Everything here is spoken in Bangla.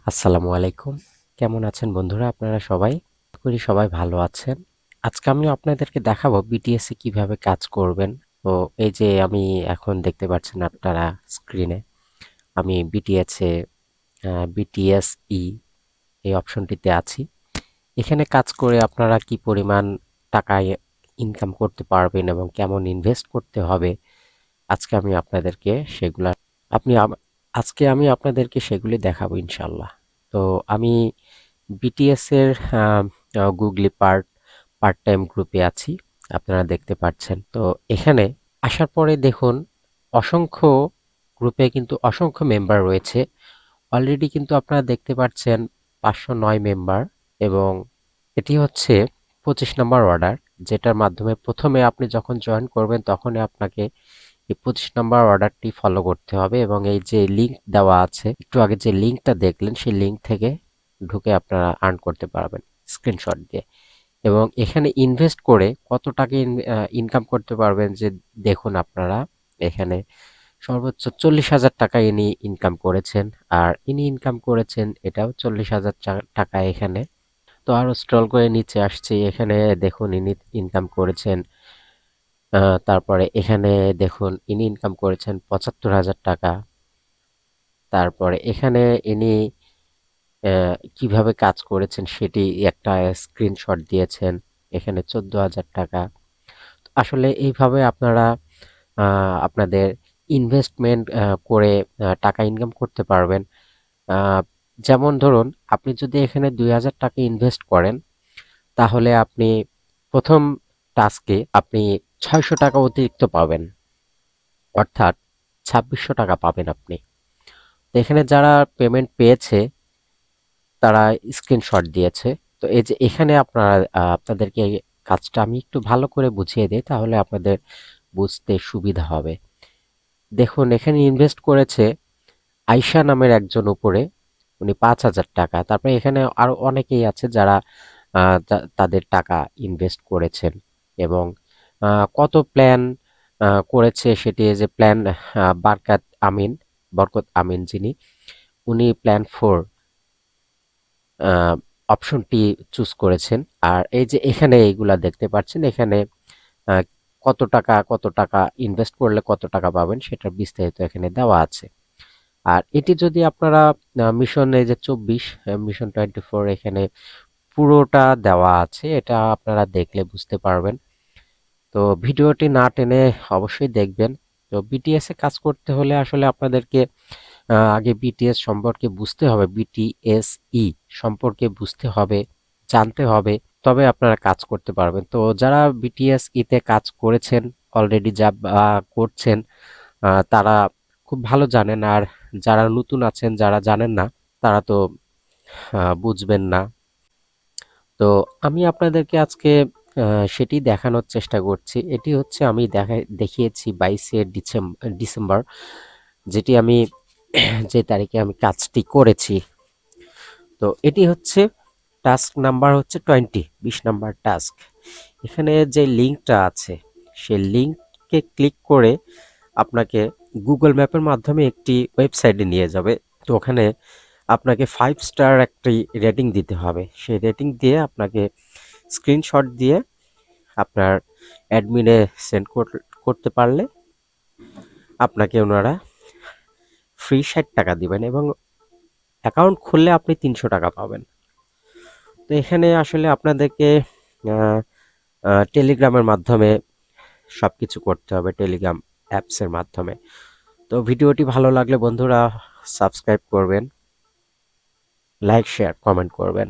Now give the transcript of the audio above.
আসসালামু আলাইকুম। কেমন আছেন বন্ধুরা আপনারা সবাই? আশা করি সবাই ভালো আছেন। আজকে আমি আপনাদেরকে দেখাবো বিটিএসসি কিভাবে কাজ করবেন। তো এই যে আমি এখন দেখতে পাচ্ছেন আপনারা স্ক্রিনে আমি বিটিএসই এই অপশনটিতে আছি। এখানে কাজ করে আপনারা কি পরিমাণ টাকা ইনকাম করতে পারবেন এবং কেমন ইনভেস্ট করতে হবে আজকে আমি আপনাদেরকে সেগুলা আপনি আম- আজকে আমি আপনাদেরকে সেগুলি দেখাবো ইনশাল্লাহ। তো আমি বিটিএস এর গুগলি পার্ট টাইম গ্রুপে আছি, আপনারা দেখতে পাচ্ছেন। তো এখানে আসার পরে দেখুন অসংখ্য গ্রুপে কিন্তু অসংখ্য মেম্বার রয়েছে। অলরেডি কিন্তু আপনারা দেখতে পাচ্ছেন 509 মেম্বার, এবং এটি হচ্ছে 25 নম্বর অর্ডার, যেটার মাধ্যমে প্রথমে আপনি যখন জয়েন করবেন তখনই আপনাকে এই 25 নম্বর অর্ডারটি ফলো করতে হবে, এবং এই যে লিংক দেওয়া আছে একটু আগে যে লিংকটা দেখলেন সেই লিংক থেকে ঢুকে আপনারা আর্ন করতে পারবেন স্ক্রিনশট দিয়ে। এবং এখানে ইনভেস্ট করে কত টাকা ইনকাম করতে পারবেন যে দেখুন আপনারা এখানে সর্বোচ্চ 40,000 টাকা ইনি ইনকাম করেছেন। আর ইনি ইনকাম করেছেন এটাও 40,000 টাকা এখানে। তো আরো স্ক্রল করে নিচে আসছি, এখানে দেখুন ইনি ইনকাম করেছেন, তারপরে এখানে দেখুন ইনি ইনকাম করেছেন 75,000 টাকা। তারপরে এখানে ইনি কিভাবে কাজ করেছেন সেটি একটা স্ক্রিনশট দিয়েছেন, এখানে 14,000 টাকা। আসলে এইভাবে আপনারা আপনাদের ইনভেস্টমেন্ট করে টাকা ইনকাম করতে পারবেন। আহ, যেমন ধরুন আপনি যদি এখানে 2,000 টাকা ইনভেস্ট করেন, তাহলে আপনি প্রথম টাস্কে আপনি 600 টাকা অতিরিক্ত পাবেন, অর্থাৎ 2,600 টাকা পাবেন আপনি। তো এখানে যারা পেমেন্ট পেয়েছে তারা স্ক্রিনশট দিয়েছে। তো এই যে এখানে আপনারা আপনাদেরকে এই কাজটা আমি একটু ভালো করে বুঝিয়ে দিই, তাহলে আপনাদের বুঝতে সুবিধা হবে। দেখুন এখানে ইনভেস্ট করেছে আয়শা নামের একজন উপরে, উনি 5,000 টাকা। তারপরে এখানে আরো অনেকেই আছে যারা তাদের টাকা ইনভেস্ট করেছেন, এবং কত প্ল্যান করেছে সেটি যে প্ল্যান আমিন বরকত আমিন যিনি, উনি প্ল্যান 4 অপশনটি চুজ করেছেন। আর এই যে এখানে এইগুলা দেখতে পাচ্ছেন, এখানে আহ, কত টাকা ইনভেস্ট করলে কত টাকা পাবেন সেটার বিস্তারিত এখানে দেওয়া আছে। আর এটি যদি আপনারা মিশন এই যে 24 মিশন 24 এখানে পুরোটা দেওয়া আছে, এটা আপনারা দেখলে বুঝতে পারবেন। তো ভিডিওটি না টেনে অবশ্যই দেখবেন। তো বিটিএস এ কাজ করতে হলে আসলে আপনাদেরকে আগে বিটিএস সম্পর্কে বুঝতে হবে, বিটিএসই সম্পর্কে বুঝতে হবে, জানতে হবে, তবে আপনারা কাজ করতে পারবেন। তো যারা বিটিএসই তে কাজ করেছেন অলরেডি, যা করছেন তারা খুব ভালো জানেন। আর যারা নতুন আছেন, যারা জানেন না, তারা তো বুঝবেন না। তো আমি আপনাদেরকে আজকে সেটি দেখানোর চেষ্টা করছি। এটি হচ্ছে আমি দেখিয়েছি 22শে ডিসেম্বর, যেটি আমি যে তারিখে আমি কাজটি করেছি। তো এটি হচ্ছে টাস্ক নাম্বার হচ্ছে 20 নাম্বার টাস্ক। এখানে যে লিঙ্কটা আছে সেই লিঙ্ককে ক্লিক করে আপনাকে গুগল ম্যাপের মাধ্যমে একটি ওয়েবসাইটে নিয়ে যাবে। তো ওখানে আপনাকে 5 স্টার একটি রেটিং দিতে হবে। সেই রেটিং দিয়ে আপনাকে স্ক্রিনশট দিয়ে আপনার অ্যাডমিনে সেন্ড করতে পারলে আপনাকে ওনারা ফ্রি 60 টাকা দিবেন, এবং অ্যাকাউন্ট খুললে আপনি 300 টাকা পাবেন। তো এখানে আসলে আপনাদেরকে টেলিগ্রামের মাধ্যমে সবকিছু করতে হবে, টেলিগ্রাম অ্যাপসের মাধ্যমে। তো ভিডিওটি ভালো লাগলে বন্ধুরা সাবস্ক্রাইব করবেন, লাইক শেয়ার কমেন্ট করবেন।